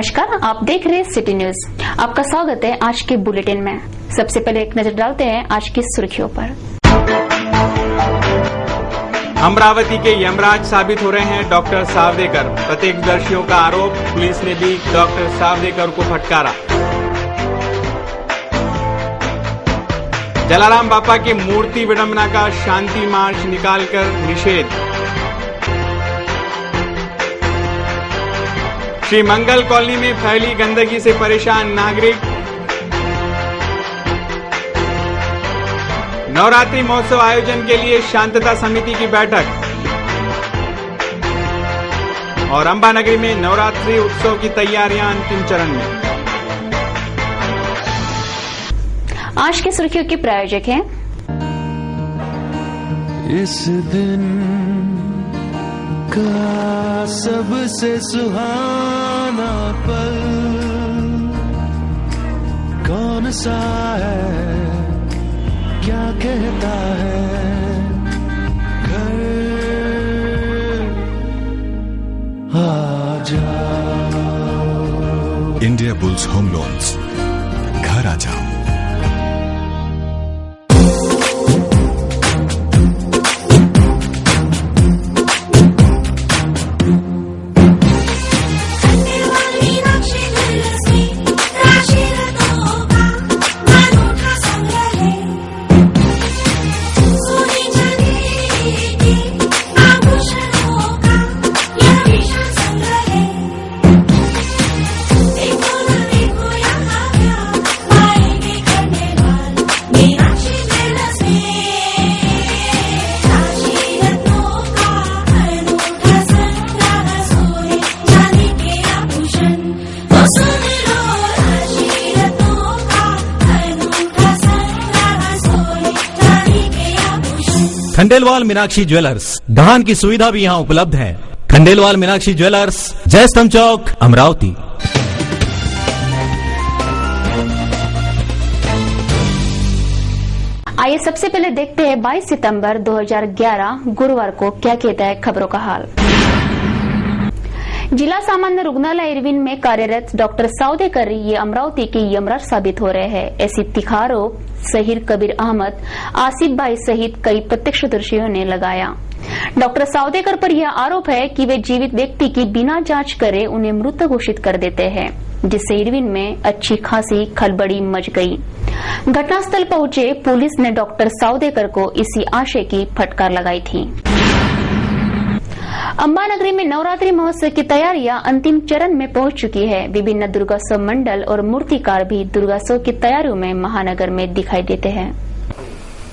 नमस्कार, आप देख रहे हैं सिटी न्यूज। आपका स्वागत है आज के बुलेटिन में। सबसे पहले एक नजर डालते हैं आज की सुर्खियों पर। अमरावती के यमराज साबित हो रहे हैं डॉक्टर सावदेकर। प्रत्यक्षदर्शियों का आरोप, पुलिस ने भी डॉक्टर सावदेकर को फटकारा। जलाराम बापा की मूर्ति विडंबना का शांति मार्च निकालकर निषेध। श्री मंगल कॉलोनी में फैली गंदगी से परेशान नागरिक। नवरात्रि महोत्सव आयोजन के लिए शांतता समिति की बैठक। और अंबानगरी में नवरात्रि उत्सव की तैयारियां अंतिम चरण में। आज की सुर्खियों के प्रायोजक हैं इस दिन का सबसे सुहाना पल कौन सा है, क्या कहता है घर आ जाओ। इंडिया बुल्स होम लोन्स, घर आ जाओ। खंडेलवाल मीनाक्षी ज्वेलर्स, दान की सुविधा भी यहाँ उपलब्ध है। खंडेलवाल मीनाक्षी ज्वेलर्स, जय स्तंभ चौक, अमरावती। आइए सबसे पहले देखते हैं 22 सितंबर 2011 गुरुवार को क्या कहता है खबरों का हाल। जिला सामान्य रुग्णालय इरविन में कार्यरत डॉक्टर सावदेकर ये अमरावती के यमराज साबित हो रहे हैं। ऐसी तीखा आरोप शहीर कबीर अहमद, आसिफ भाई सहित कई प्रत्यक्षदर्शियों ने लगाया। डॉक्टर सावदेकर पर यह आरोप है कि वे जीवित व्यक्ति की बिना जांच करे उन्हें मृत घोषित कर देते हैं, जिससे इरविन में अच्छी खासी खलबली मच गई। घटनास्थल पहुंचे पुलिस ने डॉक्टर सावदेकर को इसी आशय की फटकार लगाई थी। अंबानगरी में नवरात्रि महोत्सव की तैयारियां अंतिम चरण में पहुंच चुकी है। विभिन्न दुर्गोत्सव मंडल और मूर्तिकार भी दुर्गोत्सव की तैयारियों में महानगर में दिखाई देते हैं।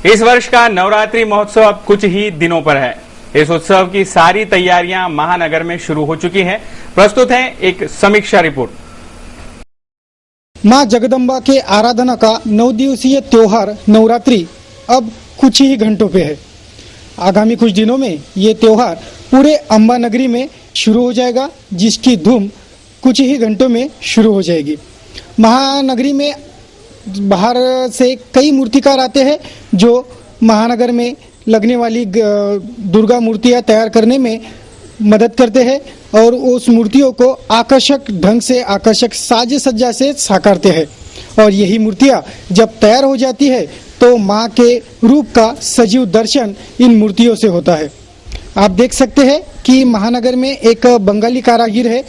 इस वर्ष का नवरात्रि महोत्सव अब कुछ ही दिनों पर है। इस उत्सव की सारी तैयारियां महानगर में शुरू हो चुकी हैं। प्रस्तुत है एक समीक्षा रिपोर्ट। मां जगदम्बा के आराधना का 9 दिवसीय त्योहार नवरात्रि अब कुछ ही घंटों पे है। आगामी कुछ दिनों में ये त्योहार पूरे अंबानगरी में शुरू हो जाएगा, जिसकी धूम कुछ ही घंटों में शुरू हो जाएगी। महानगरी में बाहर से कई मूर्तिकार आते हैं जो महानगर में लगने वाली दुर्गा मूर्तियां तैयार करने में मदद करते हैं और उस मूर्तियों को आकर्षक ढंग से, आकर्षक साज सज्जा से साकारते हैं। और यही मूर्तियां जब तैयार हो जाती है तो माँ के रूप का सजीव दर्शन इन मूर्तियों से होता है। आप देख सकते हैं कि महानगर में एक बंगाली कारागिर है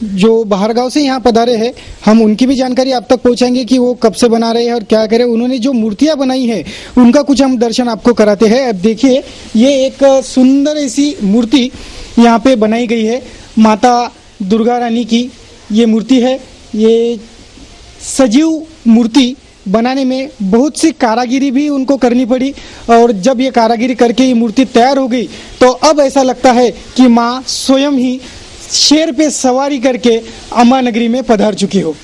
जो बाहरगांव से यहाँ पधारे हैं। हम उनकी भी जानकारी आप तक पहुँचाएंगे कि वो कब से बना रहे हैं और क्या करे। उन्होंने जो मूर्तियाँ बनाई हैं उनका कुछ हम दर्शन आपको कराते हैं। अब देखिए, ये एक सुंदर ऐसी मूर्ति यहाँ पे बनाई गई है। माता दुर्गा रानी की ये मूर्ति है। ये सजीव मूर्ति बनाने में बहुत सी कारागिरी भी उनको करनी पड़ी और जब ये कारागिरी करके ये मूर्ति तैयार हो गई तो अब ऐसा लगता है कि माँ स्वयं ही शेर पे सवारी करके अंबानगरी में पधार चुकी हो।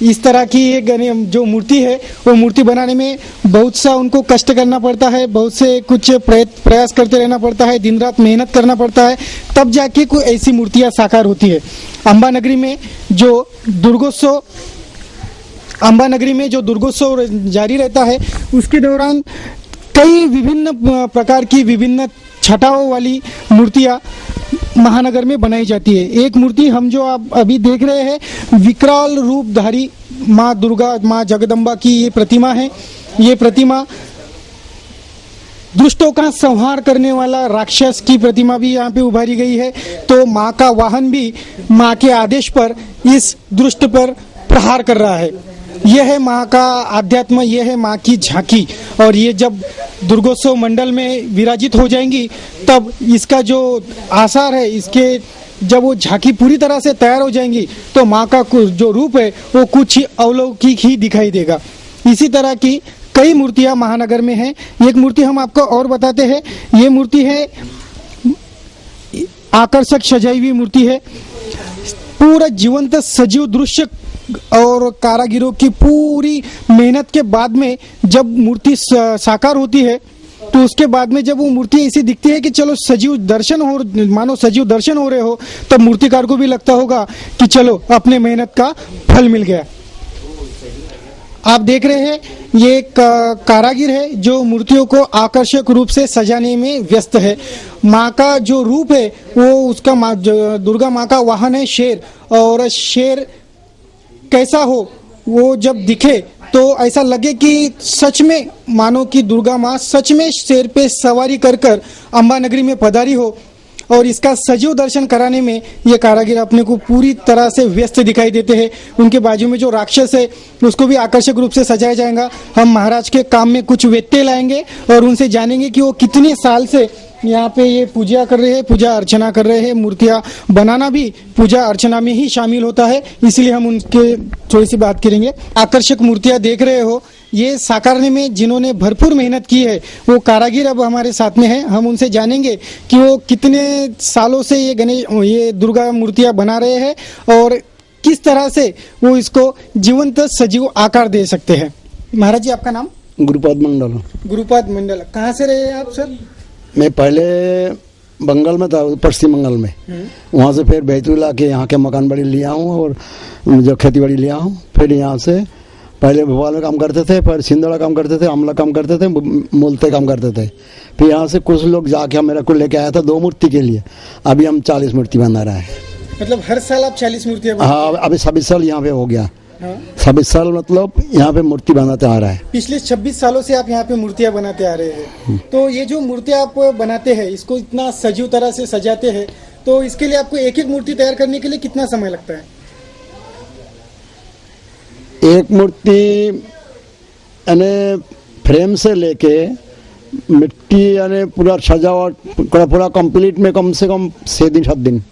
इस तरह की ये जो मूर्ति है वो मूर्ति बनाने में बहुत सा उनको कष्ट करना पड़ता है, बहुत से कुछ प्रयास करते रहना पड़ता है, दिन रात मेहनत करना पड़ता है, तब जाके कोई ऐसी मूर्तियाँ साकार होती है। अंबानगरी में जो दुर्गोत्सव जारी रहता है उसके दौरान कई विभिन्न प्रकार की विभिन्न छटाओं वाली मूर्तियाँ महानगर में बनाई जाती है। एक मूर्ति हम जो आप अभी देख रहे हैं विकराल रूपधारी माँ दुर्गा, माँ जगदम्बा की ये प्रतिमा है। ये प्रतिमा दुष्टों का संहार करने वाला राक्षस की प्रतिमा भी यहाँ पे उभारी गई है। तो माँ का वाहन भी माँ के आदेश पर इस दुष्ट पर प्रहार कर रहा है। यह है माँ का आध्यात्म, यह है माँ की झांकी। और ये जब दुर्गोत्सव मंडल में विराजित हो जाएंगी तब इसका जो आसार है, इसके जब वो झांकी पूरी तरह से तैयार हो जाएंगी तो माँ का जो रूप है वो कुछ अलौकिक ही दिखाई देगा। इसी तरह की कई मूर्तियां महानगर में हैं। एक मूर्ति हम आपको और बताते हैं। ये मूर्ति है आकर्षक सजाई हुई मूर्ति है। पूरा जीवंत सजीव दृश्य और कारागिरों की पूरी मेहनत के बाद में जब मूर्ति साकार होती है तो उसके बाद में जब वो मूर्ति ऐसी दिखती है कि चलो सजीव दर्शन हो, मानो सजीव दर्शन हो रहे हो, तब मूर्तिकार को भी लगता होगा कि चलो अपने मेहनत का फल मिल गया। आप देख रहे हैं ये एक कारागिर है जो मूर्तियों को आकर्षक रूप से सजाने में व्यस्त है। माँ का जो रूप है वो उसका दुर्गा माँ का वाहन है शेर, और शेर कैसा हो वो जब दिखे तो ऐसा लगे कि सच में मानो कि दुर्गा माँ सच में शेर पे सवारी कर कर अम्बा नगरी में पधारी हो। और इसका सजीव दर्शन कराने में ये कारागिर अपने को पूरी तरह से व्यस्त दिखाई देते हैं। उनके बाजू में जो राक्षस है उसको भी आकर्षक रूप से सजाया जाएगा। हम महाराज के काम में कुछ व्यत्यय लाएंगे और उनसे जानेंगे कि वो कितने साल से यहाँ पे ये पूजा कर रहे हैं, पूजा अर्चना कर रहे हैं। मूर्तियाँ बनाना भी पूजा अर्चना में ही शामिल होता है, इसलिए हम उनके थोड़ी सी बात करेंगे। आकर्षक मूर्तियाँ देख रहे हो, ये साकारने में जिन्होंने भरपूर मेहनत की है वो कारागिर अब हमारे साथ में है। हम उनसे जानेंगे कि वो कितने सालों से ये दुर्गा मूर्तियाँ बना रहे हैं और किस तरह से वो इसको जीवंत सजीव आकार दे सकते हैं। महाराज जी, आपका नाम? गुरुपाद मंडल। गुरुपाद मंडल, कहाँ से रहे आप सर? मैं पहले बंगाल में था, पश्चिम बंगाल में। वहाँ से फिर बैतूल आके यहाँ के मकान बाड़ी लिया हूँ और जो खेती बाड़ी लिया हूँ। फिर यहाँ से पहले भोपाल में काम करते थे, फिर छिंदवाड़ा काम करते थे, आमला काम करते थे, मूलते काम करते थे। फिर यहाँ से कुछ लोग जाके मेरे को लेके आया था 2 मूर्ति के लिए। अभी हम 40 मूर्ति बना रहे हैं। मतलब हर साल आप 40 मूर्तियाँ? हाँ, अभी 26 साल यहाँ पे हो गया। 26 साल मतलब यहाँ पे मूर्ति बनाते आ रहा है। पिछले 26 सालों से आप यहाँ पे मूर्तियाँ बनाते आ रहे हैं। तो ये जो मूर्तियाँ आप बनाते हैं, इसको इतना सजीव तरह से सजाते हैं, तो इसके लिए आपको एक एक मूर्ति तैयार करने के लिए कितना समय लगता है? एक मूर्ति यानी फ्रेम से लेके मिट्टी यानी पूरा सजावट पूरा कंप्लीट में कम से कम 6 दिन 7 दिन।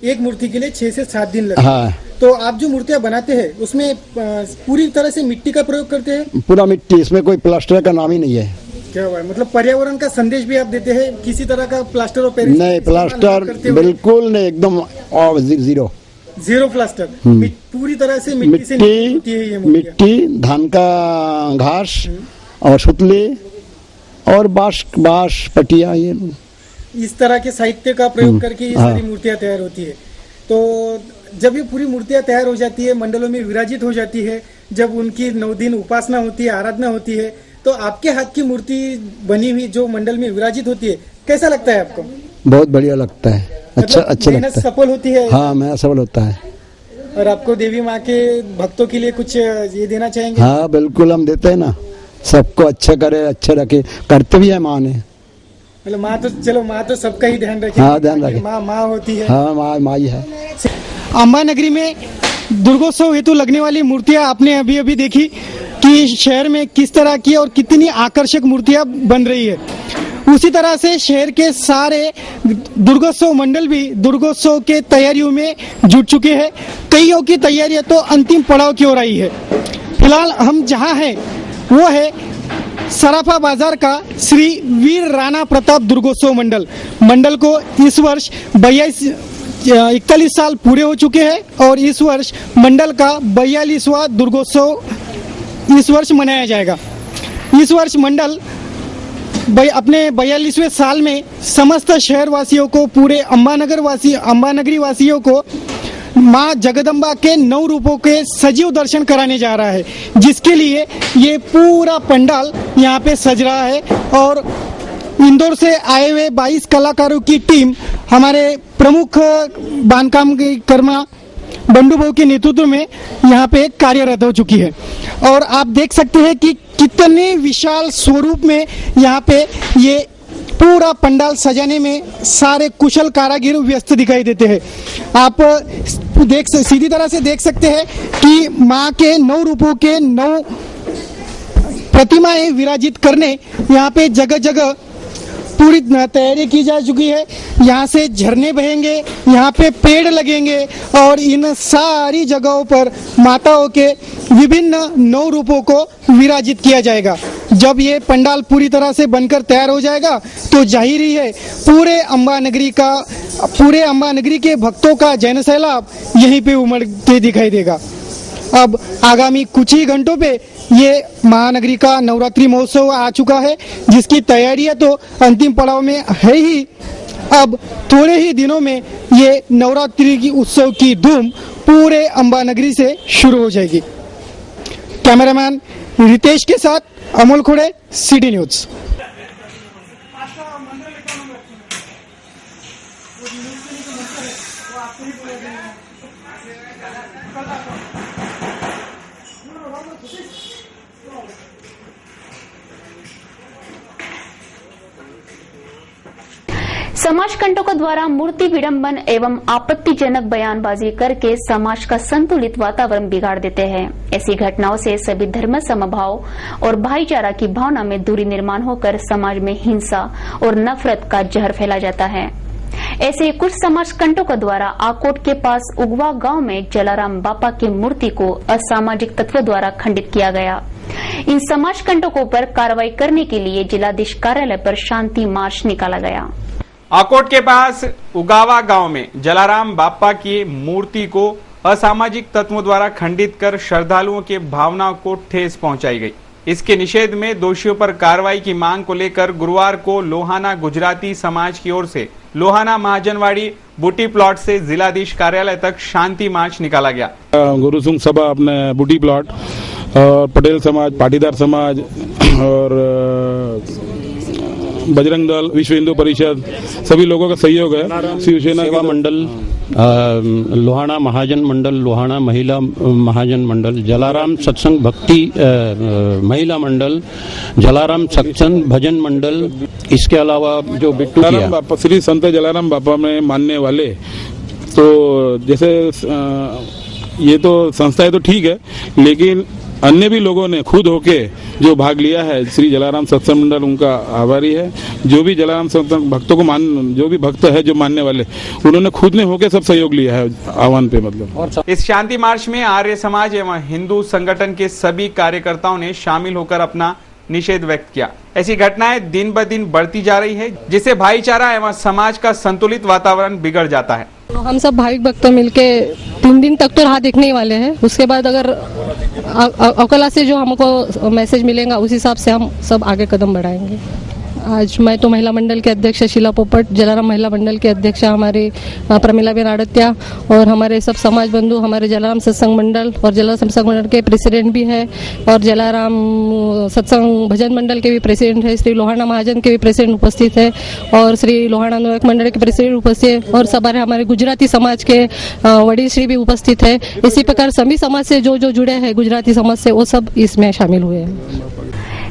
एक मूर्ति के लिए 6 से 7 दिन लगते हैं। हाँ। तो आप जो मूर्तियाँ बनाते हैं उसमें पूरी तरह से मिट्टी का प्रयोग करते हैं? पूरा मिट्टी, इसमें कोई प्लास्टर का नाम ही नहीं है। क्या हुआ है? मतलब पर्यावरण का संदेश भी आप देते हैं? किसी तरह का प्लास्टर और पेरिस नहीं, प्लास्टर बिल्कुल नहीं, एकदम जीरो प्लास्टर। पूरी तरह से मिट्टी से होती है ये मूर्तियाँ। मिट्टी, धान का घास और सुतली और बांस पटिया, ये इस तरह के साहित्य का प्रयोग करके ये सारी मूर्तियाँ तैयार होती है। तो जब ये पूरी मूर्तियाँ तैयार हो जाती है, मंडलों में विराजित हो जाती है, जब उनकी 9 दिन उपासना होती है, आराधना होती है, तो आपके हाथ की मूर्ति बनी हुई जो मंडल में विराजित होती है, कैसा लगता है आपको? बहुत बढ़िया लगता है, अच्छा लगता है। सफल होती है? हाँ, मेहनत सफल होता है। और आपको देवी माँ के भक्तों के लिए कुछ ये देना चाहेंगे? हाँ बिल्कुल, हम देते हैं ना, सबको अच्छा करे, अच्छा रखे, करते भी है माँ ने। मतलब माँ तो चलो, माँ तो सबका ही ध्यान रखे। हाँ, ध्यान रखे। माँ होती है। हाँ, माँ ही है। अम्बा नगरी में दुर्गोत्सव हेतु लगने वाली मूर्तियाँ आपने अभी अभी देखी कि शहर में किस तरह की और कितनी आकर्षक मूर्तियाँ बन रही है। उसी तरह से शहर के सारे दुर्गोत्सव मंडल भी दुर्गोत्सव के तैयारियों में जुट चुके हैं। कईयों की तैयारियां तो अंतिम पड़ाव की ओर आई है। फिलहाल हम जहां हैं वो है सराफा बाजार का श्री वीर राणा प्रताप दुर्गोत्सव मंडल को इस वर्ष 41 साल पूरे हो चुके हैं और इस वर्ष मंडल का 42वां दुर्गोत्सव इस वर्ष मनाया जाएगा। इस वर्ष मंडल अपने 42वें साल में समस्त शहर वासियों को, पूरे अम्बा नगरी वासियों को माँ जगदम्बा के 9 रूपों के सजीव दर्शन कराने जा रहा है, जिसके लिए ये पूरा पंडाल यहाँ पे सज रहा है। और इंदौर से आए हुए 22 कलाकारों की टीम हमारे प्रमुख बांधकाम की कर्मा बंडू भाऊ के नेतृत्व में यहाँ पे कार्यरत हो चुकी है। और आप देख सकते हैं कि कितने विशाल स्वरूप में यहाँ पे ये पूरा पंडाल सजाने में सारे कुशल कारीगर व्यस्त दिखाई देते हैं। आप सीधी तरह से देख सकते हैं कि माँ के 9 रूपों के 9 प्रतिमाएं विराजित करने यहाँ पे जगह जगह पूरी तैयारी की जा चुकी है। यहाँ से झरने बहेंगे, यहाँ पे पेड़ लगेंगे और इन सारी जगहों पर माताओं के विभिन्न 9 रूपों को विराजित किया जाएगा। जब ये पंडाल पूरी तरह से बनकर तैयार हो जाएगा तो जाहिर ही है पूरे अंबा नगरी के भक्तों का जैन सैलाब यहीं पे उमड़ के दिखाई देगा। अब आगामी कुछ ही घंटों पे ये महानगरी का नवरात्रि महोत्सव आ चुका है, जिसकी तैयारियां तो अंतिम पड़ाव में है ही। अब थोड़े ही दिनों में ये नवरात्रि की उत्सव की धूम पूरे अंबा नगरी से शुरू हो जाएगी। कैमरामैन रितेश के साथ अमोल खोड़े, सिटी न्यूज। समाज कंटकों द्वारा मूर्ति विडंबन एवं आपत्तिजनक बयानबाजी करके समाज का संतुलित वातावरण बिगाड़ देते हैं। ऐसी घटनाओं से सभी धर्म समभाव और भाईचारा की भावना में दूरी निर्माण होकर समाज में हिंसा और नफरत का जहर फैला जाता है। ऐसे कुछ समाज कंटकों द्वारा आकोट के पास उगवा गांव में जलाराम बापा की मूर्ति को असामाजिक तत्वों द्वारा खंडित किया गया। इन समाज कंटकों पर कार्रवाई करने के लिए जिलाधीश कार्यालय पर शांति मार्च निकाला गया। आकोट के पास उगावा गांव में जलाराम बापा की मूर्ति को असामाजिक तत्वों द्वारा खंडित कर श्रद्धालुओं के भावनाओं को ठेस पहुंचाई गई। इसके निषेध में दोषियों पर कार्रवाई की मांग को लेकर गुरुवार को लोहाना गुजराती समाज की ओर से लोहाना महाजनवाड़ी बूटी प्लॉट से जिलाधीश कार्यालय तक शांति मार्च निकाला गया। गुरु सिंह सभा अपने बूटी प्लॉट और पटेल समाज, पाटीदार समाज और बजरंग दल, विश्व हिंदू परिषद, सभी लोगों का सहयोग है। शिवसेना सेवा मंडल, लोहाना महाजन मंडल, लोहाना महिला महाजन मंडल, जलाराम सत्संग भक्ति महिला मंडल, जलाराम सत्संग भजन मंडल, इसके अलावा जो बिट्टू बापा श्री संत जलाराम बापा में मानने वाले, तो जैसे ये तो संस्थाएं तो ठीक है, लेकिन अन्य भी लोगों ने खुद होके जो भाग लिया है, श्री जलाराम सत्संग मंडल उनका आभारी है। जो भी जलाराम सत्संग भक्तों को जो भी भक्त है जो मानने वाले, उन्होंने खुद ने होके सब सहयोग लिया है आह्वान पे। मतलब इस शांति मार्च में आर्य समाज एवं हिंदू संगठन के सभी कार्यकर्ताओं ने शामिल होकर अपना निषेध व्यक्त किया। ऐसी घटनाएं दिन ब दिन बढ़ती जा रही है, जिससे भाईचारा एवं समाज का संतुलित वातावरण बिगड़ जाता है। हम सब भाविक भक्त मिलके 3 दिन तक तो राह देखने वाले हैं। उसके बाद अगर अकला से जो हमको मैसेज मिलेगा उस हिसाब से हम सब आगे कदम बढ़ाएंगे। आज मैं तो महिला मंडल के अध्यक्ष शीला पोपट, जलाराम महिला मंडल के अध्यक्ष हमारे प्रमिला बेन आड़त्या और हमारे सब समाज बंधु, हमारे जलाराम सत्संग मंडल और जलाराम सत्संग मंडल के प्रेसिडेंट भी है और जलाराम सत्संग भजन मंडल के भी प्रेसिडेंट है, श्री लोहाना महाजन के भी प्रेसिडेंट उपस्थित है और श्री लोहाना नोयक मंडल के प्रेसिडेंट उपस्थित है और सब हमारे गुजराती समाज के वडील श्री भी उपस्थित है। इसी प्रकार सभी समाज से जो जुड़े हैं गुजराती समाज से, वो सब इसमें शामिल हुए हैं।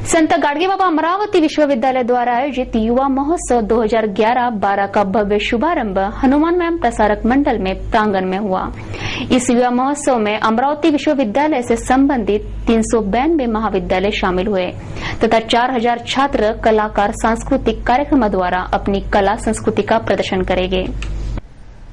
संत गाडगे बाबा अमरावती विश्वविद्यालय द्वारा आयोजित युवा महोत्सव 2011-12 का भव्य शुभारंभ हनुमान मैम प्रसारक मंडल में प्रांगण में हुआ। इस युवा महोत्सव में अमरावती विश्वविद्यालय से संबंधित 392 महाविद्यालय शामिल हुए तथा 4000 छात्र कलाकार सांस्कृतिक कार्यक्रमों द्वारा अपनी कला संस्कृति का प्रदर्शन करेंगे।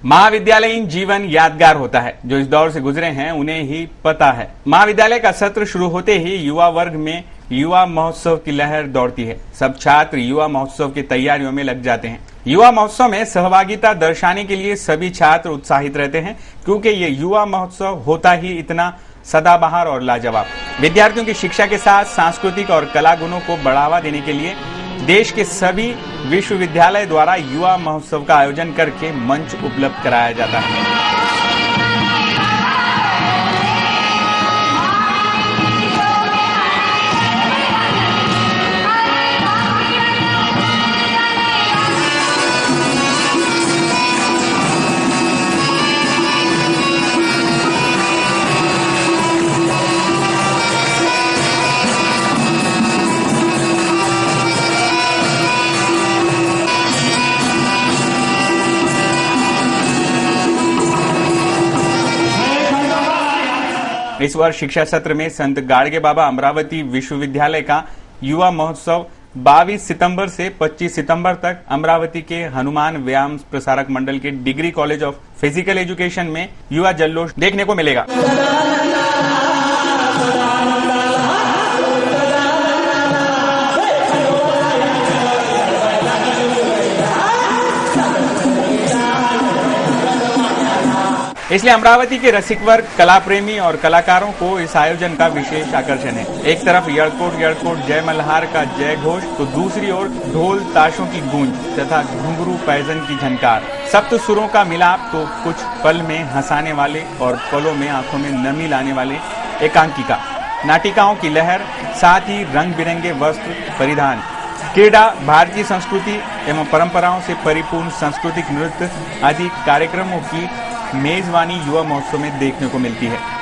महाविद्यालयीन जीवन यादगार होता है। जो इस दौर से गुजरे हैं उन्हें ही पता है। महाविद्यालय का सत्र शुरू होते ही युवा वर्ग में युवा महोत्सव की लहर दौड़ती है। सब छात्र युवा महोत्सव की तैयारियों में लग जाते हैं। युवा महोत्सव में सहभागिता दर्शाने के लिए सभी छात्र उत्साहित रहते हैं, क्योंकि ये युवा महोत्सव होता ही इतना सदाबहार और लाजवाब। विद्यार्थियों की शिक्षा के साथ सांस्कृतिक और कला गुणों को बढ़ावा देने के लिए देश के सभी विश्वविद्यालय द्वारा युवा महोत्सव का आयोजन करके मंच उपलब्ध कराया जाता है। इस वर्ष शिक्षा सत्र में संत गाडगे बाबा अमरावती विश्वविद्यालय का युवा महोत्सव 22 सितंबर से 25 सितंबर तक अमरावती के हनुमान व्यायाम प्रसारक मंडल के degree college of physical education में युवा जल्लोष देखने को मिलेगा। इसलिए अमरावती के रसिक वर्ग, कला प्रेमी और कलाकारों को इस आयोजन का विशेष आकर्षण है। एक तरफ यड़कोट यड़कोट जय मल्हार का जय घोष, तो दूसरी ओर ढोल ताशों की गूंज तथा घुंघरू पैजन की झनकार, सप्त सुरों का मिलाप, तो कुछ पल में हंसाने वाले और पलों में आंखों में नमी लाने वाले एकांकिका, नाटिकाओं की लहर, साथ ही रंग बिरंगे वस्त्र परिधान, क्रीड़ा, भारतीय संस्कृति एवं परंपराओं से परिपूर्ण सांस्कृतिक नृत्य आदि कार्यक्रमों की मेजबानी युवा महोत्सव में देखने को मिलती है।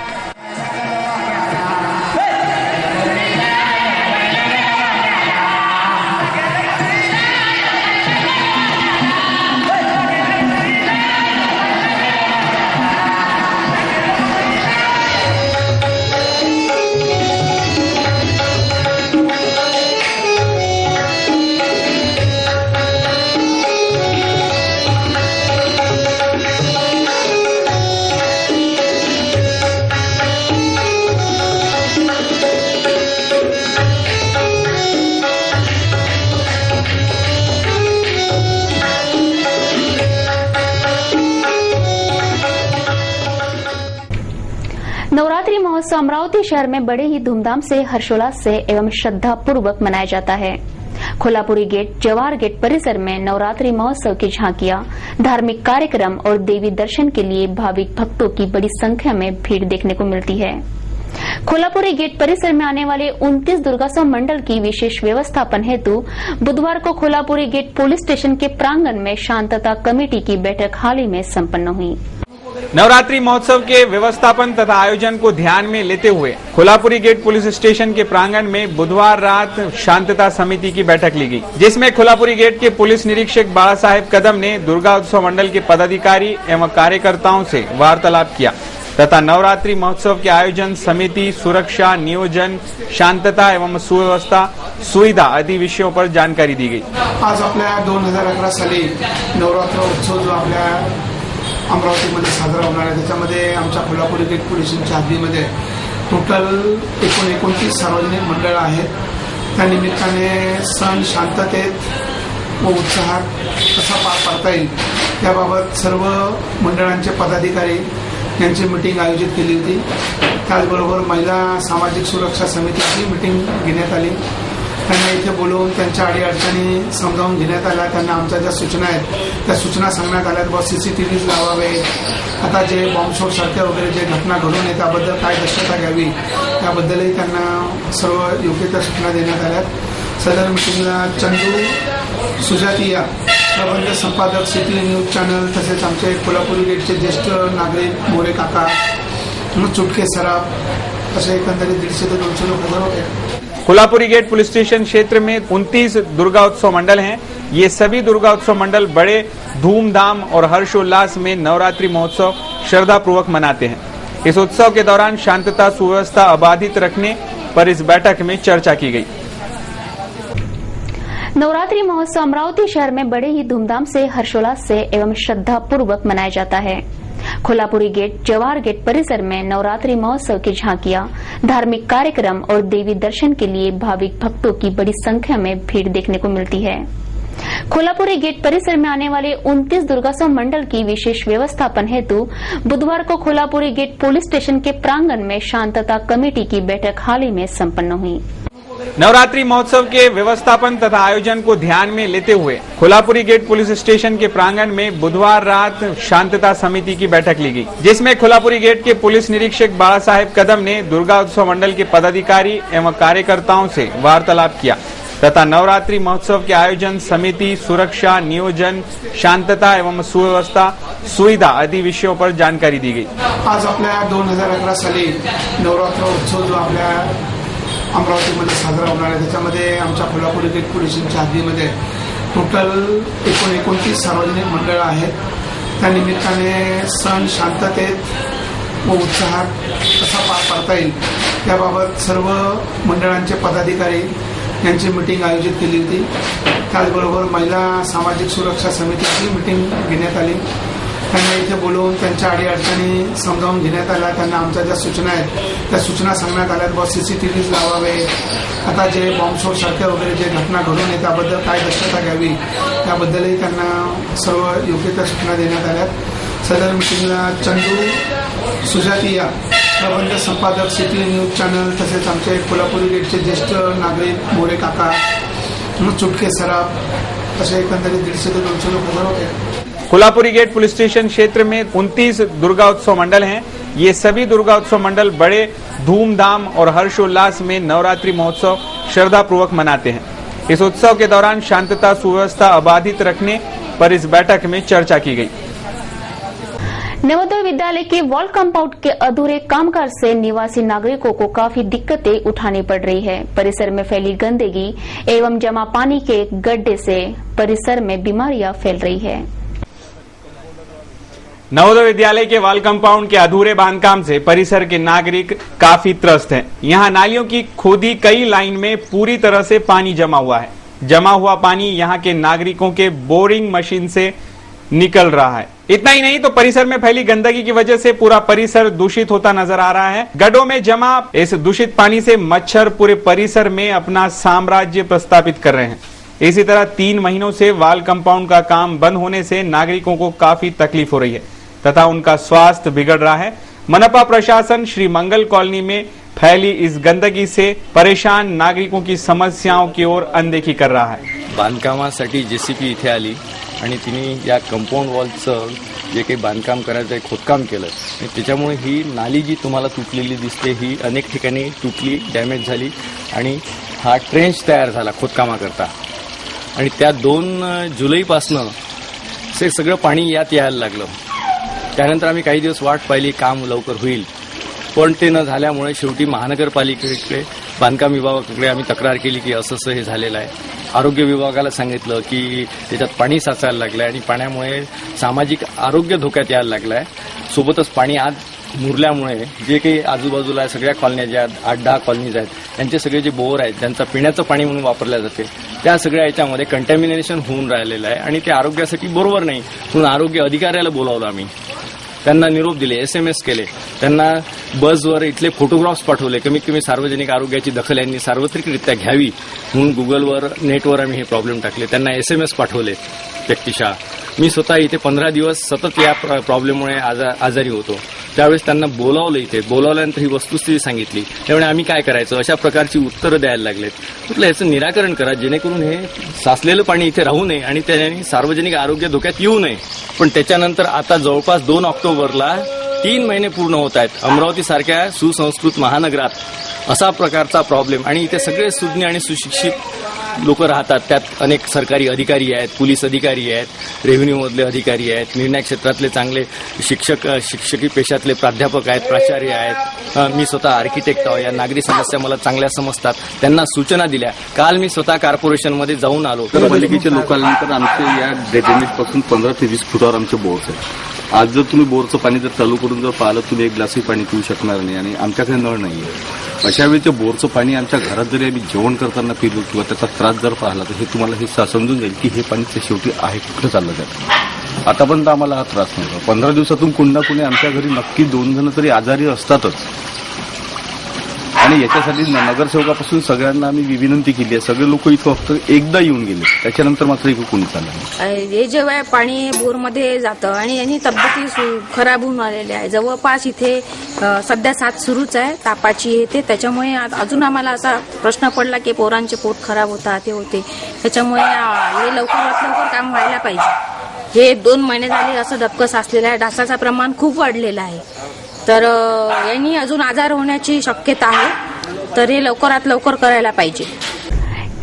नवरात्रि महोत्सव अमरावती शहर में बड़े ही धूमधाम से, हर्षोल्लास से एवं श्रद्धा पूर्वक मनाया जाता है। खोलापुरी गेट, जवाहर गेट परिसर में नवरात्रि महोत्सव की झांकियां, धार्मिक कार्यक्रम और देवी दर्शन के लिए भाविक भक्तों की बड़ी संख्या में भीड़ देखने को मिलती है। खोलापुरी गेट परिसर में आने वाले 29 दुर्गोत्सव मंडल की विशेष व्यवस्थापन हेतु बुधवार को खोलापुरी गेट पुलिस स्टेशन के प्रांगण में शांतता कमेटी की बैठक हाल ही में संपन्न हुई। नवरात्रि महोत्सव के व्यवस्थापन तथा आयोजन को ध्यान में लेते हुए खोलापुरी गेट पुलिस स्टेशन के प्रांगण में बुधवार रात शांतता समिति की बैठक ली गई, जिसमें खोलापुरी गेट के पुलिस निरीक्षक बाला साहेब कदम ने दुर्गा उत्सव मंडल के पदाधिकारी एवं कार्यकर्ताओं से वार्तालाप किया तथा नवरात्रि महोत्सव के आयोजन, समिति, सुरक्षा, नियोजन, शांतता एवं सुव्यवस्था, सुविधा आदि विषयों पर जानकारी दी गई। आज आपल्या 2011 साली नवरात्र उत्सव जो आपल्या अमरावतीमध्ये साजरा होणार आहे, त्याच्यामध्ये आमच्या कोल्हापुरी गेट पोलिसांच्या हद्दीमध्ये टोटल 29 सार्वजनिक मंडळ आहेत। त्या निमित्ताने सण शांततेत व उत्साहात कसा पार पाडता येईल याबाबत सर्व मंडळांचे पदाधिकारी यांची मीटिंग आयोजित केली होती। त्याचबरोबर महिला सामाजिक सुरक्षा समितीची मीटिंग घेण्यात आली। त्यांना इथे बोलवून त्यांच्या अडीअडचणी समजावून घेण्यात आल्या। त्यांना आमच्या ज्या सूचना आहेत त्या सूचना सांगण्यात आल्या, व सीसीटीव्ही लावावे, आता जे बॉम्बस्फोट सारख्या वगैरे जे घटना घडून येतात त्याबद्दल काय दक्षता घ्यावी त्याबद्दलही त्यांना सर्व योग्य त्या सूचना देण्यात आल्या। सदर मीटिंगला चंदू सुजातिया, प्रबंध संपादक, सिटी न्यूज चॅनल, तसेच आमचे कोल्हापुरी गेटचे ज्येष्ठ नागरिक मोरे काका, चुटके सराफ, असे एकंदरीत 150 ते 200 लोक हजर होते। कोल्हापुरी गेट पुलिस स्टेशन क्षेत्र में 29 दुर्गा उत्सव मंडल हैं। ये सभी दुर्गा उत्सव मंडल बड़े धूमधाम और हर्षोल्लास में नवरात्रि महोत्सव श्रद्धा पूर्वक मनाते हैं। इस उत्सव के दौरान शांतता सुव्यवस्था अबाधित रखने पर इस बैठक में चर्चा की गई। नवरात्रि महोत्सव अमरावती शहर में बड़े ही धूमधाम से, हर्षोल्लास से एवं श्रद्धा पूर्वक मनाया जाता है। खोलापुरी गेट, जवाहर गेट परिसर में नवरात्रि महोत्सव की झांकियां, धार्मिक कार्यक्रम और देवी दर्शन के लिए भाविक भक्तों की बड़ी संख्या में भीड़ देखने को मिलती है। खोलापुरी गेट परिसर में आने वाले 29 दुर्गोत्सव मंडल की विशेष व्यवस्थापन हेतु बुधवार को खोलापुरी गेट पुलिस स्टेशन के प्रांगण में शांतता कमेटी की बैठक हाल ही में संपन्न हुई। नवरात्रि महोत्सव के व्यवस्थापन तथा आयोजन को ध्यान में लेते हुए खोलापुरी गेट पुलिस स्टेशन के प्रांगण में बुधवार रात शांतता समिति की बैठक ली गई, जिसमें खोलापुरी गेट के पुलिस निरीक्षक बाला साहेब कदम ने दुर्गा उत्सव मंडल के पदाधिकारी एवं कार्यकर्ताओं से वार्तालाप किया तथा नवरात्रि महोत्सव के आयोजन, समिति, सुरक्षा, नियोजन, शांतता एवं सुव्यवस्था, सुविधा आदि विषयों पर जानकारी दी गई। आज आपल्या 2011 साली नवरात्र उत्सव जो आपल्या अमरावतीमध्ये साजरा होणार आहे, त्याच्यामध्ये आमच्या कोल्हापुरी गेट पोलिसांच्या हद्दीमध्ये टोटल 29 सार्वजनिक मंडळ आहेत। त्या निमित्ताने सण शांततेत व उत्साहात कसा पार पाडता येईल त्याबाबत सर्व मंडळांचे पदाधिकारी यांची मिटिंग आयोजित केली होती. त्याचबरोबर महिला सामाजिक सुरक्षा समितीची मिटिंग घेण्यात आली. त्यांना इथे बोलवून त्यांच्या अडीअडचणी समजावून घेण्यात आल्या. त्यांना आमच्या ज्या सूचना आहेत त्या सूचना सांगण्यात आल्या. व CCTV लावावे, आता जे बॉम्बस्फोट सारख्या वगैरे जे घटना घडून आहे त्याबद्दल काय दक्षता घ्यावी त्याबद्दलही त्यांना सर्व योग्य त्या सूचना देण्यात आल्या. सदर मिटिंगला चंदू सुजातिया प्रबंध संपादक सिटी न्यूज चॅनल तसेच आमचे कोल्हापुरी गेटचे ज्येष्ठ नागरिक मोरे काका चुटके सराफ असे एकंदरीत 150 ते 200 लोक हजर होते. कोल्हापुरी गेट पुलिस स्टेशन क्षेत्र में 29 दुर्गा उत्सव मंडल हैं. ये सभी दुर्गा उत्सव मंडल बड़े धूमधाम और हर्षोल्लास में नवरात्रि महोत्सव श्रद्धापूर्वक मनाते हैं. इस उत्सव के दौरान शांतता सुव्यवस्था अबाधित रखने पर इस बैठक में चर्चा की गई. नवोदय विद्यालय के वॉल कंपाउंड के अधूरे कामकाज से निवासी नागरिकों को काफी दिक्कतें उठानी पड़ रही है. परिसर में फैली गंदगी एवं जमा पानी के गड्ढे से परिसर में बीमारियां फैल रही है. नवोदय विद्यालय के वॉल कंपाउंड के अधूरे बांधकाम से परिसर के नागरिक काफी त्रस्त हैं. यहाँ नालियों की खोदी कई लाइन में पूरी तरह से पानी जमा हुआ है. जमा हुआ पानी यहाँ के नागरिकों के बोरिंग मशीन से निकल रहा है. इतना ही नहीं तो परिसर में फैली गंदगी की वजह से पूरा परिसर दूषित होता नजर आ रहा है. गड्ढों में जमा इस दूषित पानी से मच्छर पूरे परिसर में अपना साम्राज्य प्रस्थापित कर रहे हैं. इसी तरह 3 महीनों से वॉल कंपाउंड का काम बंद होने से नागरिकों को काफी तकलीफ हो रही है तथा उनका स्वास्थ्य बिगड़ रहा है. मनपा प्रशासन श्री मंगल कॉलोनी में फैली इस गंदगी से परेशान नागरिकों की समस्याओं की ओर अनदेखी कर रहा है. बांधकामासाठी JCB इथे आली आणि तिने या कंपाऊंड वॉलचं जे काही बांधकाम करायचं आहे खोदकाम केलं आणि त्याच्यामुळे ही नाली जी तुम्हाला तुटलेली दिसते ही अनेक ठिकाणी तुटली, डॅमेज झाली आणि हा ट्रेंच तयार झाला खोदकामाकरता. आणि त्या 2 जुलैपासनं ते सगळं पाणी यात यायला लागलं. त्यानंतर आम्ही काही दिवस वाट पाहिली काम लवकर होईल, पण ते न झाल्यामुळे शेवटी महानगरपालिकेकडे बांधकाम विभागाकडे आम्ही तक्रार केली की असं हे झालेलं आहे. आरोग्य विभागाला सांगितलं की त्याच्यात पाणी साचायला लागलं आहे आणि पाण्यामुळे सामाजिक आरोग्य धोक्यात यायला लागलं आहे. सोबतच पाणी आज मुरल्यामुळे जे काही आजूबाजूला सगळ्या कॉलन्या ज्या 8-10 कॉलनीज आहेत त्यांचे सगळे जे बोर आहेत ज्यांचं पिण्याचं पाणी म्हणून वापरल्या जाते त्या सगळ्या याच्यामध्ये कंटॅमिनेशन होऊन राहिलेलं आहे आणि ते आरोग्यासाठी बरोबर नाही. म्हणून आरोग्य अधिकाऱ्याला बोलावलं आम्ही, त्यांना निरोप दिले, SMS केले, त्यांना बसवर इथले फोटोग्राफ्स पाठवले. कमीत कमी सार्वजनिक आरोग्याची दखल यांनी सार्वत्रिकरित्या घ्यावी म्हणून गुगलवर नेटवर आम्ही हे प्रॉब्लेम टाकले. त्यांना SMS पाठवले व्यक्तिशः. मी स्वतः इथे 15 दिवस सतत या प्रॉब्लेममुळे आजारी होतो. त्यावेळेस त्यांना बोलावलं, इथे बोलावल्यानंतर ही वस्तुस्थिती सांगितली. त्यामुळे आम्ही काय करायचं अशा प्रकारची उत्तरं द्यायला लागलेत. म्हटलं याचं निराकरण करा जेणेकरून हे साचलेलं पाणी इथे राहू नये आणि त्याने सार्वजनिक आरोग्य धोक्यात येऊ नये. पण त्याच्यानंतर आता जवळपास 2 ऑक्टोबरला 3 महिने पूर्ण होत आहेत. अमरावती सारख्या सुसंस्कृत महानगरात असा प्रकारचा प्रॉब्लेम आणि इथे सगळे सुज्ञ आणि सुशिक्षित लोक राहतात. त्यात अनेक सरकारी अधिकारी आहेत, पोलीस अधिकारी आहेत, रेव्हेन्यूमधले अधिकारी आहेत, निर्णय क्षेत्रातले चांगले शिक्षकी पेशातले प्राध्यापक आहेत, प्राचार्य आहेत. मी स्वतः आर्किटेक्ट आहे. या नागरी समस्या मला चांगल्या समजतात. त्यांना सूचना दिल्या. काल मी स्वतः कॉर्पोरेशनमध्ये जाऊन आलो. पालिकेच्या लोकांनंतर आमचे या ड्रेनेज पासून 15 ते 20 फुटावर आमचे बोर्स आहेत. आज जर तुम्ही बोरचं पाणी जर चालू करून जर पाहिलं तुम्ही एक ग्लासही पाणी पिऊ शकणार नाही आणि आमच्याकडे नळ नाही आहे. अशा वेळी ते बोरचं पाणी आमच्या घरात जरी आम्ही जेवण करताना पिलो किंवा त्याचा त्रास जर पाहिला तर हे तुम्हाला हे समजून जाईल की हे पाणी ते शेवटी आहे कुठं चाललं जातं. आतापर्यंत आम्हाला हा त्रास नव्हता. 15 दिवसातून कुणा कुणी आमच्या घरी नक्की 2 जण तरी आजारी असतातच आणि याच्यासाठी नगरसेवकापासून सगळ्यांना आम्ही विनंती केली आहे. सगळे लोक इथं फक्त एकदा येऊन गेले, त्याच्यानंतर मात्र इथं कोणी चाललं नाही. हे जेव्हा पाणी बोरमध्ये जातं आणि यांनी तब्येती खराब होऊन आलेल्या आहे. जवळपास इथे सध्या साथ सुरूच आहे तापाची येते. त्याच्यामुळे अजून आम्हाला असा प्रश्न पडला की पोरांचे पोट खराब होतात ते होते. त्याच्यामुळे हे लवकरात लवकर काम व्हायला पाहिजे. हे 2 महिने झाले असं डबकं साचलेलं आहे. डासाचं प्रमाण खूप वाढलेलं आहे. तर यांनी अजून आजार होण्याची शक्यता आहे. तर हे लवकरात लवकर करायला पाहिजे.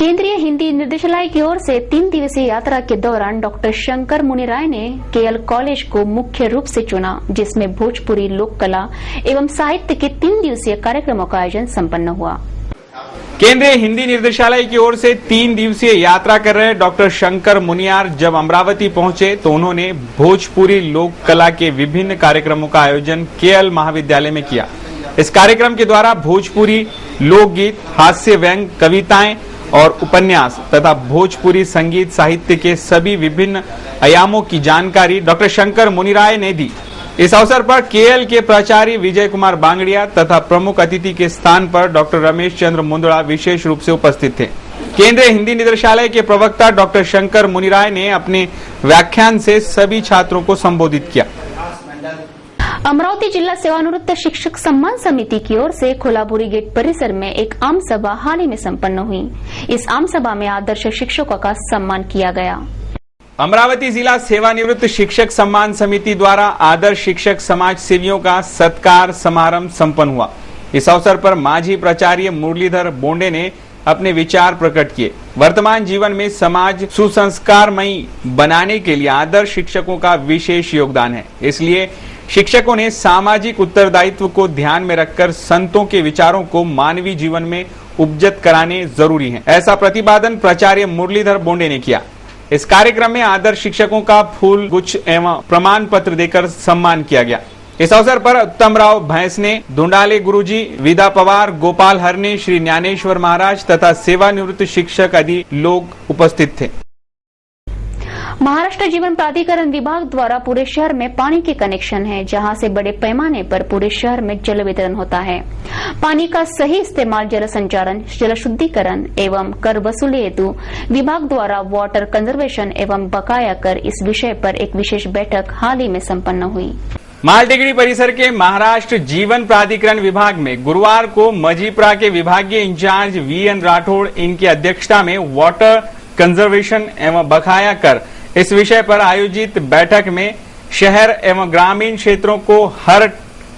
केंद्रीय हिंदी निर्देशालय की ओर से 3 दिवसीय यात्रा के दौरान डॉक्टर शंकर मुनि राय ने KL कॉलेज को मुख्य रूप से चुना, जिसमें भोजपुरी लोक कला एवं साहित्य के 3 दिवसीय कार्यक्रमों का आयोजन संपन्न हुआ. केंद्रीय हिंदी निर्देशालय की ओर से 3 दिवसीय यात्रा कर रहे डॉक्टर शंकर मुनियार जब अमरावती पहुंचे तो उन्होंने भोजपुरी लोक कला के विभिन्न कार्यक्रमों का आयोजन केएल महाविद्यालय में किया। इस कार्यक्रम के द्वारा भोजपुरी लोकगीत, हास्य व्यंग, कविताएं और उपन्यास तथा भोजपुरी संगीत साहित्य के सभी विभिन्न आयामों की जानकारी डॉक्टर शंकर मुनिराय ने दी। इस अवसर पर केएल के प्राचार्य विजय कुमार बांगड़िया तथा प्रमुख अतिथि के स्थान पर डॉक्टर रमेश चंद्र मुंदड़ा विशेष रूप से उपस्थित थे। केंद्रीय हिंदी निदेशालय के प्रवक्ता डॉक्टर शंकर मुनिराय ने अपने व्याख्यान से सभी छात्रों को संबोधित किया। अमरावती जिला सेवानिवृत्त शिक्षक सम्मान समिति की ओर से कोल्हापुरी गेट परिसर में एक आम सभा हाल ही में संपन्न हुई। इस आम सभा में आदर्श शिक्षकों का सम्मान किया गया। अमरावती जिला सेवानिवृत्त शिक्षक सम्मान समिति द्वारा आदर्श शिक्षक समाज सेवियों का सत्कार समारोह संपन्न हुआ। इस अवसर पर माजी प्राचार्य मुरलीधर बोंडे ने अपने विचार प्रकट किए। वर्तमान जीवन में समाज सुसंस्कारमयी बनाने के लिए आदर्श शिक्षकों का विशेष योगदान है, इसलिए शिक्षकों ने सामाजिक उत्तरदायित्व को ध्यान में रखकर संतों के विचारों को मानवीय जीवन में उपजत कराने जरूरी है, ऐसा प्रतिपादन प्राचार्य मुरलीधर बोंडे ने किया। इस कार्यक्रम में आदर्श शिक्षकों का फूल गुच्छ एवं प्रमाण पत्र देकर सम्मान किया गया। इस अवसर पर उत्तम राव भैंसने, धुंडाले गुरुजी, विदा पवार, गोपाल हरने, श्री ज्ञानेश्वर महाराज तथा सेवानिवृत्त शिक्षक आदि लोग उपस्थित थे। महाराष्ट्र जीवन प्राधिकरण विभाग द्वारा पूरे शहर में पानी के कनेक्शन है, जहां से बड़े पैमाने पर पूरे शहर में जल वितरण होता है। पानी का सही इस्तेमाल, जल संचारण, जल शुद्धिकरण एवं कर वसूली हेतु विभाग द्वारा वाटर कंजर्वेशन एवं बकाया कर इस विषय पर एक विशेष बैठक हाल ही में संपन्न हुई। मालटेकड़ी परिसर के महाराष्ट्र जीवन प्राधिकरण विभाग में गुरुवार को मजीप्रा के विभागीय इंचार्ज वीएन राठौड़ इनकी अध्यक्षता में वाटर कंजर्वेशन एवं बकाया कर इस विषय पर आयोजित बैठक में शहर एवं ग्रामीण क्षेत्रों को हर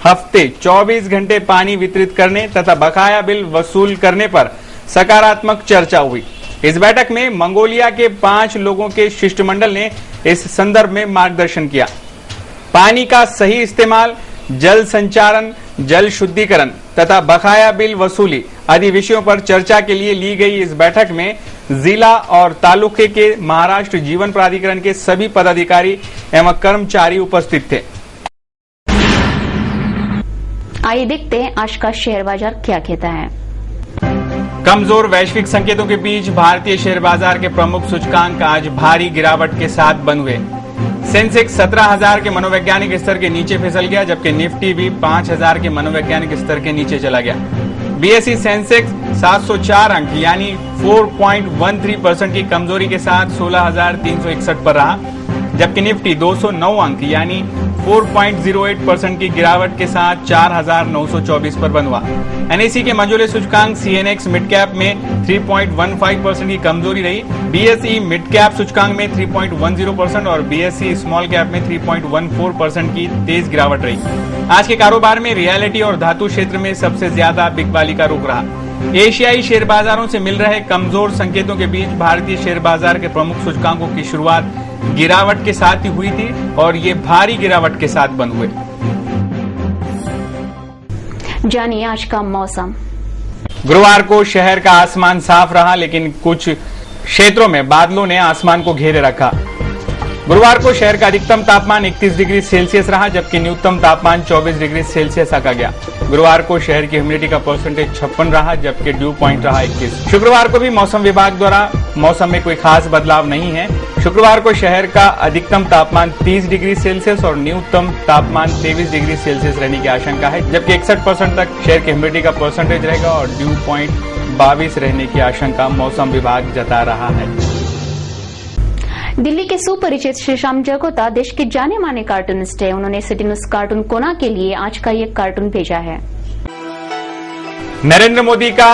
हफ्ते 24 घंटे पानी वितरित करने तथा बकाया बिल वसूल करने पर सकारात्मक चर्चा हुई। इस बैठक में मंगोलिया के 5 लोगों के शिष्टमंडल ने इस संदर्भ में मार्गदर्शन किया। पानी का सही इस्तेमाल, जल संचारण, जल शुद्धिकरण तथा बकाया बिल वसूली आदि विषयों पर चर्चा के लिए ली गई इस बैठक में जिला और तालुके के महाराष्ट्र जीवन प्राधिकरण के सभी पदाधिकारी एवं कर्मचारी उपस्थित थे। आइए देखते हैं आज का शेयर बाजार क्या कहता है। कमजोर वैश्विक संकेतों के बीच भारतीय शेयर बाजार के प्रमुख सूचकांक आज भारी गिरावट के साथ बंद हुए। सेंसेक्स 17,000 के मनोवैज्ञानिक स्तर के नीचे फिसल गया, जबकि निफ्टी भी 5,000 के मनोवैज्ञानिक स्तर के नीचे चला गया। बीएसई सेंसेक्स 704 अंक यानी 4.13% की कमजोरी के साथ 16,361 पर रहा, जबकि निफ्टी 209 अंक यानी 4.08% की गिरावट के साथ 4,924 पर बंद हुआ। एनएसई के मंझोले सूचकांक सीएनएक्स मिड कैप में 3.15% की कमजोरी रही। बीएसई मिड कैप सूचकांक में 3.10% और बीएसई स्मॉल कैप में 3.14% की तेज गिरावट रही। आज के कारोबार में रियलिटी और धातु क्षेत्र में सबसे ज्यादा बिकवाली का रुख रहा। एशियाई शेयर बाजारों से मिल रहे कमजोर संकेतों के बीच भारतीय शेयर बाजार के प्रमुख सूचकांकों की शुरुआत गिरावट के साथ ही हुई थी और ये भारी गिरावट के साथ बंद हुए। जानिए आज का मौसम। गुरुवार को शहर का आसमान साफ रहा, लेकिन कुछ क्षेत्रों में बादलों ने आसमान को घेरे रखा। गुरुवार को शहर का अधिकतम तापमान 31 डिग्री सेल्सियस रहा, जबकि न्यूनतम तापमान 24 डिग्री सेल्सियस आका गया। गुरुवार को शहर की ह्यूमिडिटी का परसेंटेज 56 रहा, जबकि ड्यू पॉइंट रहा 21। शुक्रवार को भी मौसम विभाग द्वारा मौसम में कोई खास बदलाव नहीं है। शुक्रवार को शहर का अधिकतम तापमान 30 डिग्री सेल्सियस और न्यूनतम तापमान 23 डिग्री सेल्सियस रहने की आशंका है, जबकि 61% तक शहर की ह्यूमिडिटी का परसेंटेज रहेगा और ड्यू पॉइंट 22 रहने की आशंका मौसम विभाग जता रहा है। दिल्ली के सुपरिचित श्री श्याम जगोता देश के जाने माने कार्टूनिस्ट है। उन्होंने सिटी न्यूज कार्टून कोना के लिए आज का ये कार्टून भेजा है। नरेंद्र मोदी का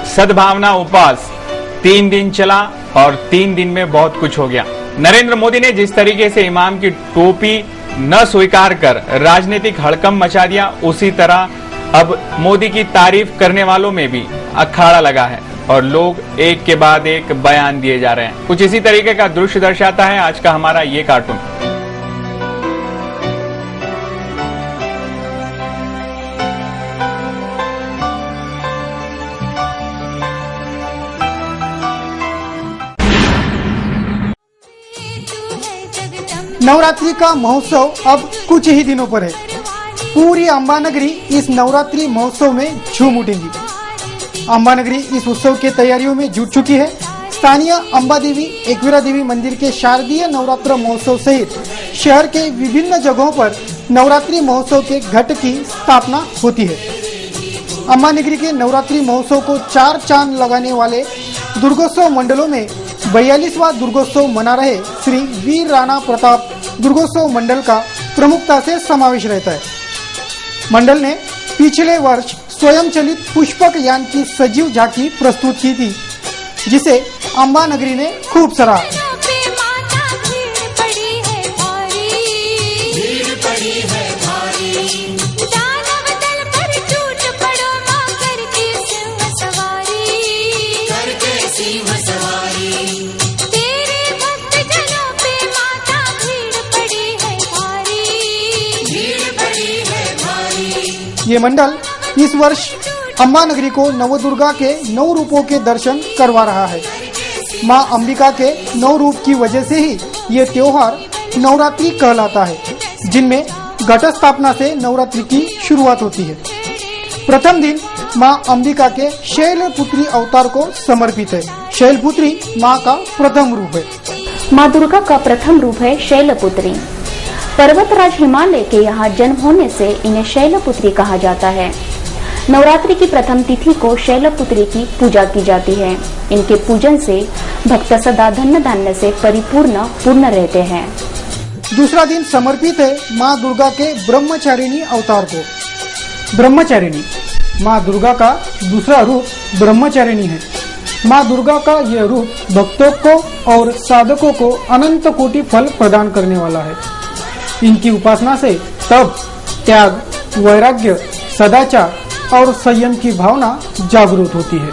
सद्भावना उपवास 3 दिन चला और 3 दिन में बहुत कुछ हो गया। नरेंद्र मोदी ने जिस तरीके से इमाम की टोपी न स्वीकार कर राजनीतिक हड़कंप मचा दिया, उसी तरह अब मोदी की तारीफ करने वालों में भी अखाड़ा लगा है और लोग एक के बाद एक बयान दिए जा रहे हैं। कुछ इसी तरीके का दृश्य दर्शाता है आज का हमारा ये कार्टून। नवरात्रि का महोत्सव अब कुछ ही दिनों पर है। पूरी अंबानगरी इस नवरात्रि महोत्सव में झूम उठेगी। अंबानगरी इस उत्सव के तैयारियों में जुट चुकी है। स्थानीय अंबा देवी एकवीरा देवी मंदिर के शारदीय नवरात्र महोत्सव सहित शहर के विभिन्न जगहों पर नवरात्रि महोत्सव के घट की स्थापना होती है। अंबानगरी के नवरात्रि महोत्सव को 4 चांद लगाने वाले दुर्गोत्सव मंडलों में 42वां दुर्गोत्सव मना रहे श्री वीर राणा प्रताप दुर्गोत्सव मंडल का प्रमुखता से समावेश रहता है। मंडल ने पिछले वर्ष स्वयं चलित पुष्पक यान की सजीव झांकी प्रस्तुत की थी, जिसे अंबानगरी ने खूब सराहा। ये मंडल इस वर्ष अंबानगरी को नवदुर्गा के 9 रूपों के दर्शन करवा रहा है। मां अंबिका के 9 रूप की वजह से ही ये त्योहार नवरात्रि कहलाता है, जिनमें घट स्थापना से नवरात्रि की शुरुआत होती है। प्रथम दिन मां अंबिका के शैलपुत्री अवतार को समर्पित है। शैलपुत्री मां का प्रथम रूप है। मां दुर्गा का प्रथम रूप है शैलपुत्री। पर्वतराज हिमालय के यहाँ जन्म होने से इन्हें शैलपुत्री कहा जाता है। नवरात्रि की प्रथम तिथि को शैलपुत्री की पूजा की जाती है। इनके पूजन से भक्त सदा धन्य धान्य से पूर्ण रहते हैं। दूसरा दिन समर्पित है माँ दुर्गा के ब्रह्मचारिणी अवतार को। ब्रह्मचारिणी माँ दुर्गा का दूसरा रूप ब्रह्मचारिणी है। माँ दुर्गा का यह रूप भक्तों को और साधकों को अनंत कोटि फल प्रदान करने वाला है। इनकी उपासना से तप, त्याग, वैराग्य, सदाचार और संयम की भावना जागृत होती है।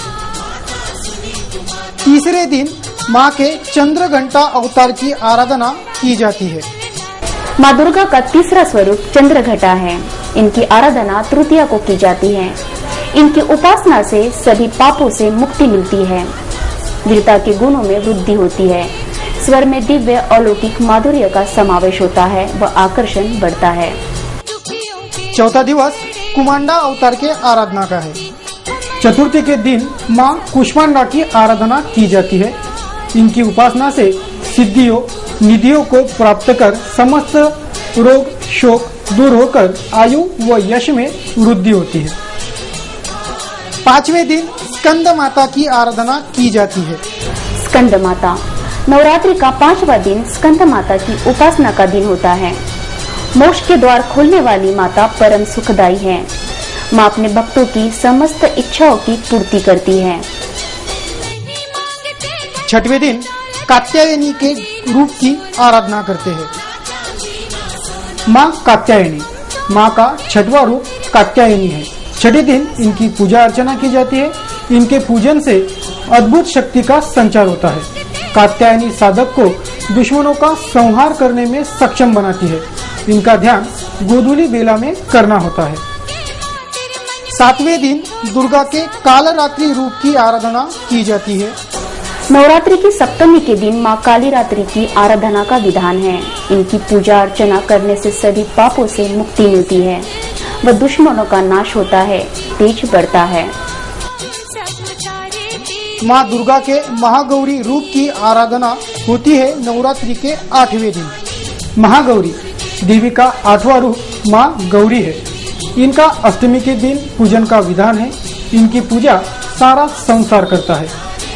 तीसरे दिन माँ के चंद्रघंटा अवतार की आराधना की जाती है। माँ दुर्गा का तीसरा स्वरूप चंद्रघटा है। इनकी आराधना तृतीया को की जाती है। इनकी उपासना से सभी पापों से मुक्ति मिलती है। वीरता के गुणों में वृद्धि होती है। स्वर में दिव्य अलौकिक माधुर्य का समावेश होता है व आकर्षण बढ़ता है। चौथा दिवस कुमांडा अवतार के आराधना का है। चतुर्थी के दिन माँ कुष्मांडा की आराधना की जाती है। इनकी उपासना से सिद्धियों निधियों को प्राप्त कर समस्त रोग शोक दूर होकर आयु व यश में वृद्धि होती है। पांचवें दिन स्कंद माता की आराधना की जाती है। स्कंद माता नवरात्रि का 5वां दिन स्कंद माता की उपासना का दिन होता है। मोक्ष के द्वार खोलने वाली माता परम सुखदायी है। माँ अपने भक्तों की समस्त इच्छाओं की पूर्ति करती है। छठवें दिन कात्यायनी के रूप की आराधना करते हैं। माँ कात्यायनी माँ का 6वां रूप कात्यायनी है। छठे दिन इनकी पूजा अर्चना की जाती है। इनके पूजन से अद्भुत शक्ति का संचार होता है। कात्यायनी साधक को दुश्मनों का संहार करने में सक्षम बनाती है। इनका ध्यान गोधूली बेला में करना होता है। 7वें दिन दुर्गा के कालरात्रि रूप की आराधना की जाती है। नवरात्रि की सप्तमी के दिन माँ काली रात्रि की आराधना का विधान है। इनकी पूजा अर्चना करने से सभी पापों से मुक्ति मिलती है व दुश्मनों का नाश होता है, तेज बढ़ता है। माँ दुर्गा के महागौरी रूप की आराधना होती है नवरात्रि के 8वें दिन। महागौरी देवी का 8वां रूप माँ गौरी है। इनका अष्टमी के दिन पूजन का विधान है। इनकी पूजा सारा संसार करता है।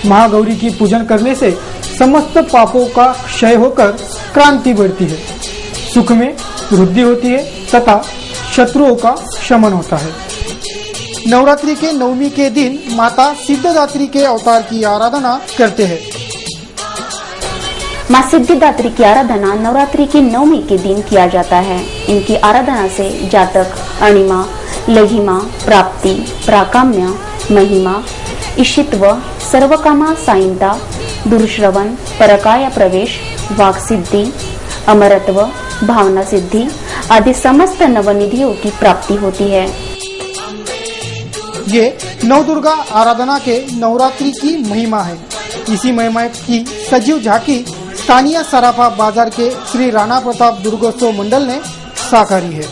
महागौरी की पूजन करने से समस्त पापों का क्षय होकर क्रांति बढ़ती है, सुख में वृद्धि होती है तथा शत्रुओं का शमन होता है। नवरात्रि के 9वीं के दिन माता सिद्धदात्री के अवतार की आराधना करते हैं। माँ सिद्धिदात्री की आराधना नवरात्रि की 9वीं के दिन किया जाता है। इनकी आराधना से जातक अणिमा, लघिमा, प्राप्ति, प्राकाम्य, महिमा, इशित्व, सर्वकामा साइंता, दुर्श्रवण, परकाया प्रवेश, वाक सिद्धि, अमरत्व, भावना सिद्धि आदि समस्त नवनिधियों की प्राप्ति होती है। ये नवदुर्गा आराधना के नवरात्रि की महिमा है। इसी महिमा की सजीव झांकी स्थानीय सराफा बाजार के श्री राणा प्रताप दुर्गोत्सव मंडल ने साकारी है।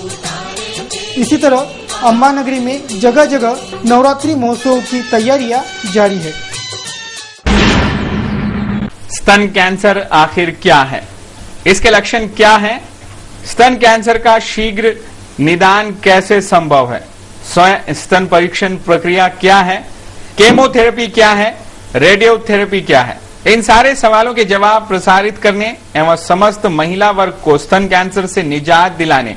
इसी तरह अंबानगरी में जगह जगह नवरात्रि महोत्सव की तैयारियां जारी है। स्तन कैंसर आखिर क्या है, इसके लक्षण क्या हैं? स्तन कैंसर का शीघ्र निदान कैसे संभव है? स्वयं स्तन परीक्षण प्रक्रिया क्या है? केमोथेरेपी क्या है? रेडियोथेरेपी क्या है? इन सारे सवालों के जवाब प्रसारित करने एवं समस्त महिला वर्ग को स्तन कैंसर से निजात दिलाने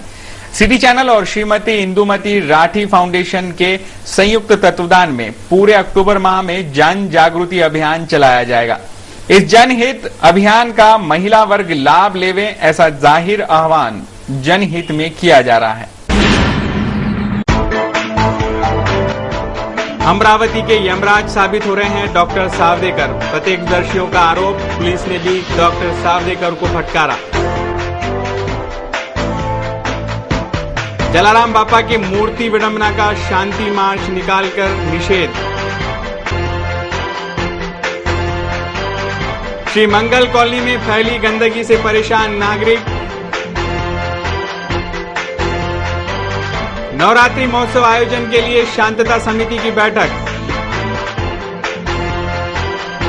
सिटी चैनल और श्रीमती इंदुमती राठी फाउंडेशन के संयुक्त तत्वाधान में पूरे अक्टूबर माह में जन जागृति अभियान चलाया जाएगा। इस जनहित अभियान का महिला वर्ग लाभ लेवे, ऐसा जाहिर आह्वान जनहित में किया जा रहा है। अमरावती के यमराज साबित हो रहे हैं डॉक्टर सावदेकर। प्रत्यक्षदर्शियों का आरोप, पुलिस ने भी डॉक्टर सावदेकर को फटकारा। जलाराम बापा की मूर्ति विडंबना का शांति मार्च निकालकर निषेध। श्री मंगल कॉलोनी में फैली गंदगी से परेशान नागरिक। नवरात्रि महोत्सव आयोजन के लिए शांतता समिति की बैठक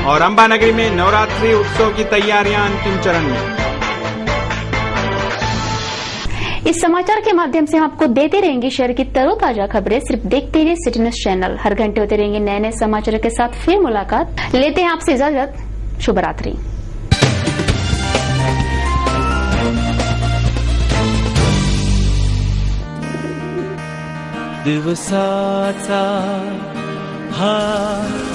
और अंबानगरी में नवरात्रि उत्सव की तैयारियां अंतिम चरण में। इस समाचार के माध्यम से हम आपको देते रहेंगे शहर की तरोताजा खबरें। सिर्फ देखते रहिए सिटी न्यूज चैनल। हर घंटे होते रहेंगे नए नए समाचारों के साथ। फिर मुलाकात, लेते हैं आपसे इजाजत। शुभ रात्रि। दिवसाचा हा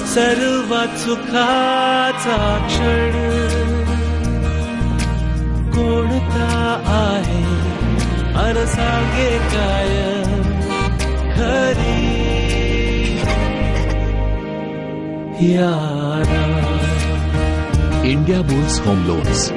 सर्वात सुखाचा क्षण कोणता आहे अन सांगे काय खरी यारा। India bulls home loans,